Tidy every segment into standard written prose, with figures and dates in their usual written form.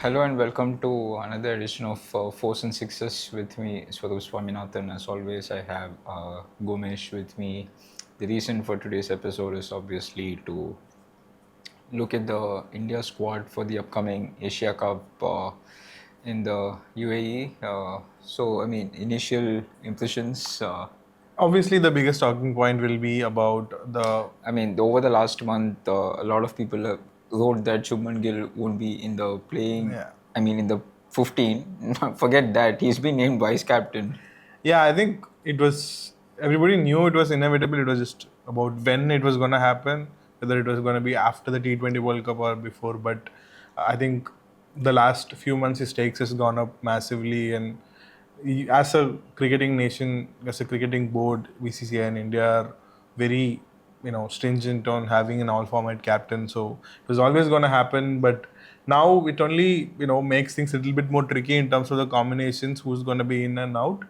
Hello and welcome to another edition of Fours and Sixes with me, Swaminathan. As always, I have Gomesh with me. The reason for today's episode is obviously to look at the India squad for the upcoming Asia Cup in the UAE. Initial impressions. Obviously, the biggest talking point will be about the. Over the last month, a lot of people have wrote that Shubman Gill won't be in the playing. Yeah. In the 15. Forget that. He's been named vice captain. Yeah, I think it was. Everybody knew it was inevitable. It was just about when it was going to happen, whether it was going to be after the T20 World Cup or before. But I think the last few months his stakes has gone up massively, and as a cricketing nation, as a cricketing board, BCCI in India are very stringent on having an all format captain. So it was always going to happen, but now it only makes things a little bit more tricky in terms of the combinations, who's going to be in and out.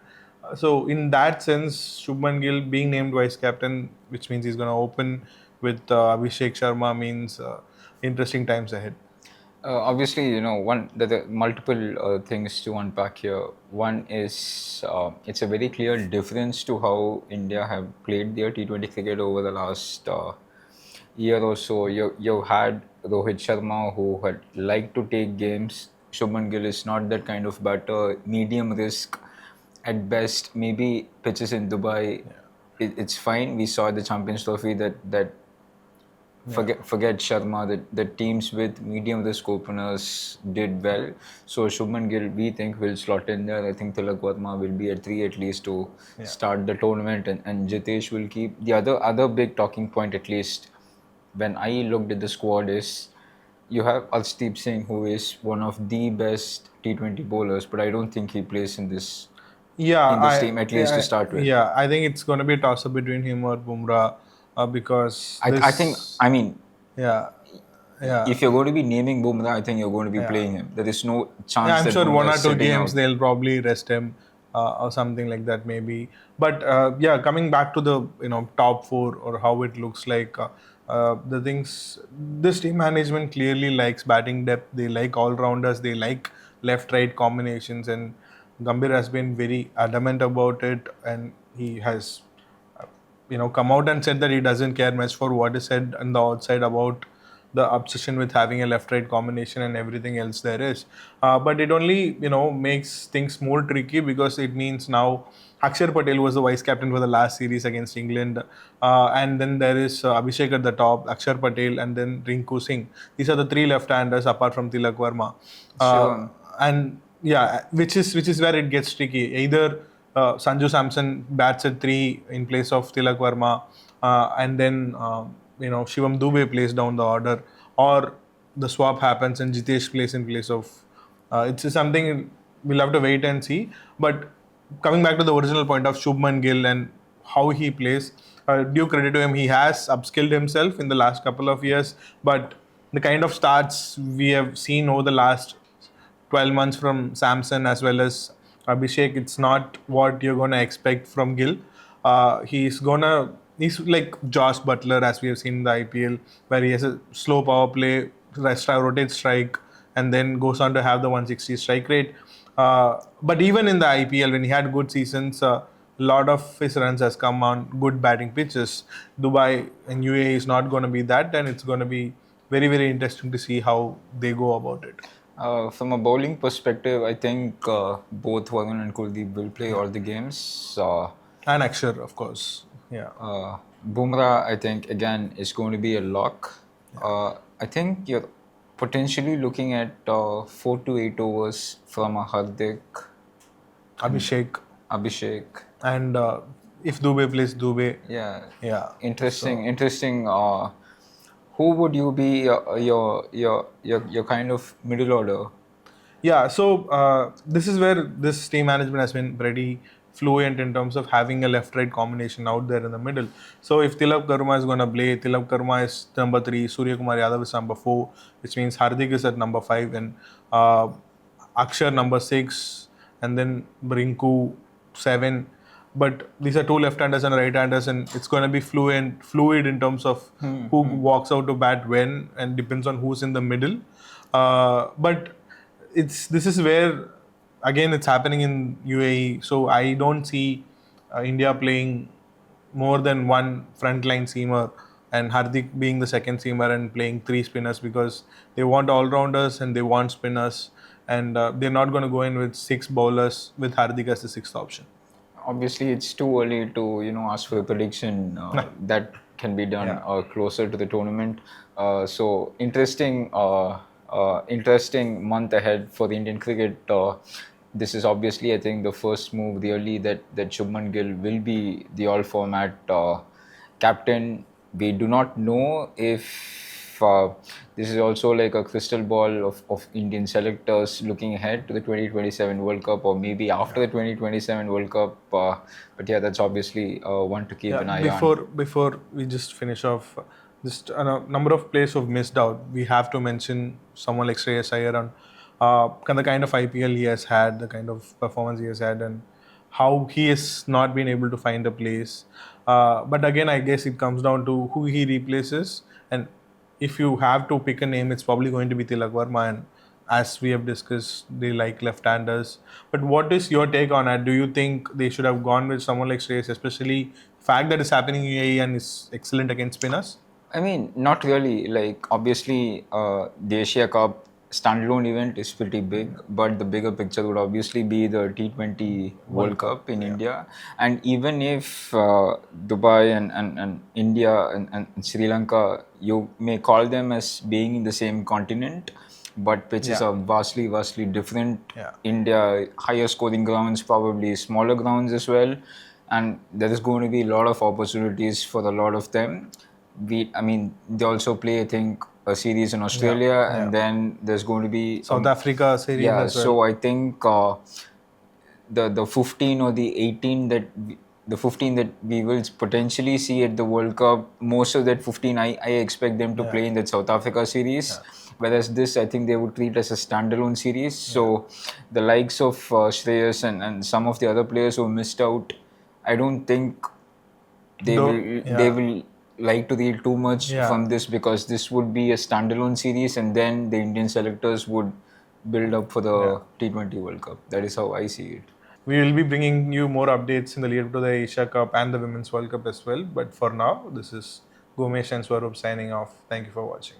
So in that sense, Shubman Gill being named vice captain, which means he's going to open with Abhishek Sharma, means interesting times ahead. Obviously, there are multiple things to unpack here. One is it's a very clear difference to how India have played their T20 cricket over the last year or so. You had Rohit Sharma, who had liked to take games. Shubman Gill is not that kind of batter. Medium risk at best. Maybe pitches in Dubai. It's fine. We saw the Champions Trophy that forget Sharma, that teams with medium risk openers did well. So Shubman Gill, we think, will slot in there. I think Tilak Verma will be at 3 at least to start the tournament, and Jitesh will keep. The other big talking point, at least when I looked at the squad, is you have Arshdeep Singh, who is one of the best T20 bowlers, but I don't think he plays in this team, at least to start with. Yeah, I think it's going to be a toss-up between him or Bumrah because yeah. If you're going to be naming Bumrah, I think you're going to be playing him. There is no chance. Yeah, I'm that sure Bumrah one or is two sitting games out. they'll probably rest him or something like that maybe. But coming back to the top four or how it looks like, the things, this team management clearly likes batting depth. They like all rounders. They like left-right combinations, and Gambhir has been very adamant about it, and he has come out and said that he doesn't care much for what is said on the outside about the obsession with having a left-right combination and everything else there is. But it only makes things more tricky because it means now Akshar Patel was the vice captain for the last series against England, and then there is Abhishek at the top, Akshar Patel, and then Rinku Singh. These are the three left-handers apart from Tilak Verma, and yeah, which is where it gets tricky. Either Sanju Samson bats at 3 in place of Tilak Verma, and then Shivam Dube plays down the order, or the swap happens and Jitesh plays in place of. It's something we'll have to wait and see. But coming back to the original point of Shubman Gill and how he plays, due credit to him, he has upskilled himself in the last couple of years. But the kind of starts we have seen over the last 12 months from Samson as well as Abhishek, it's not what you're going to expect from Gill. He's like Josh Butler, as we have seen in the IPL, where he has a slow power play, rotate strike, and then goes on to have the 160 strike rate. But even in the IPL, when he had good seasons, a lot of his runs has come on good batting pitches. Dubai and UAE is not going to be that, and it's going to be very, very interesting to see how they go about it. From a bowling perspective, I think both Varun and Kuldeep will play all the games. And Akshar, of course. Yeah. Bumrah, I think, again, is going to be a lock. I think you're potentially looking at 4 to 8 overs from a Hardik, Abhishek. And if Dube plays Dube. Yeah. Interesting. Who would you be your kind of middle order? Yeah, so this is where this team management has been pretty fluent in terms of having a left-right combination out there in the middle. So if Tilak Verma is going to play, Tilak Verma is number 3, Surya Kumar Yadav is number 4, which means Hardik is at number 5, and Akshar number 6, and then Rinku 7. But these are two left-handers and right-handers, and it's going to be fluid in terms of who walks out to bat when, and depends on who's in the middle. But this is where again it's happening in UAE. So I don't see India playing more than one frontline seamer and Hardik being the second seamer and playing three spinners, because they want all rounders and they want spinners, and they're not going to go in with six bowlers with Hardik as the sixth option. Obviously, it's too early to ask for a prediction. That can be done Yeah. closer to the tournament. So interesting month ahead for the Indian cricket. This is obviously, I think, the first move really that Shubman Gill will be the all-format captain. We do not know if this is also like a crystal ball of Indian selectors looking ahead to the 2027 World Cup, or maybe after the 2027 World Cup. But yeah, that's obviously one to keep Yeah, an eye before on. before we just finish off, just a number of players who've missed out. We have to mention someone like Shreyas Iyer on the kind of IPL he has had, the kind of performance he has had, and how he has not been able to find a place. But again, I guess it comes down to who he replaces, and if you have to pick a name, it's probably going to be Tilak Verma. And as we have discussed, they like left-handers. But what is your take on that? Do you think they should have gone with someone like Shreyas, especially fact that is happening in UAE and is excellent against spinners? I mean, not really. Like, obviously, the Asia Cup standalone event is pretty big, but the bigger picture would obviously be the T20 World Cup in India. And even if Dubai and India and Sri Lanka, you may call them as being in the same continent, but pitches Yeah. are vastly different. Yeah. India, higher scoring grounds, probably smaller grounds as well. And there is going to be a lot of opportunities for a lot of them. I mean, they also play, I think, a series in Yeah. Australia, Yeah. and then there's going to be South Africa series yeah. as well. So I think the 15 or the 18 the 15 that we will potentially see at the World Cup, most of that 15, I expect them to play in that South Africa series. Whereas this, I think they would treat as a standalone series. So the likes of Shreyas and some of the other players who missed out, I don't think they will like to read too much from this, because this would be a standalone series, and then the Indian selectors would build up for the T20 World Cup. That is how I see it. We will be bringing you more updates in the lead up to the Asia Cup and the Women's World Cup as well. But for now, this is Gomesh and Swaroop signing off. Thank you for watching.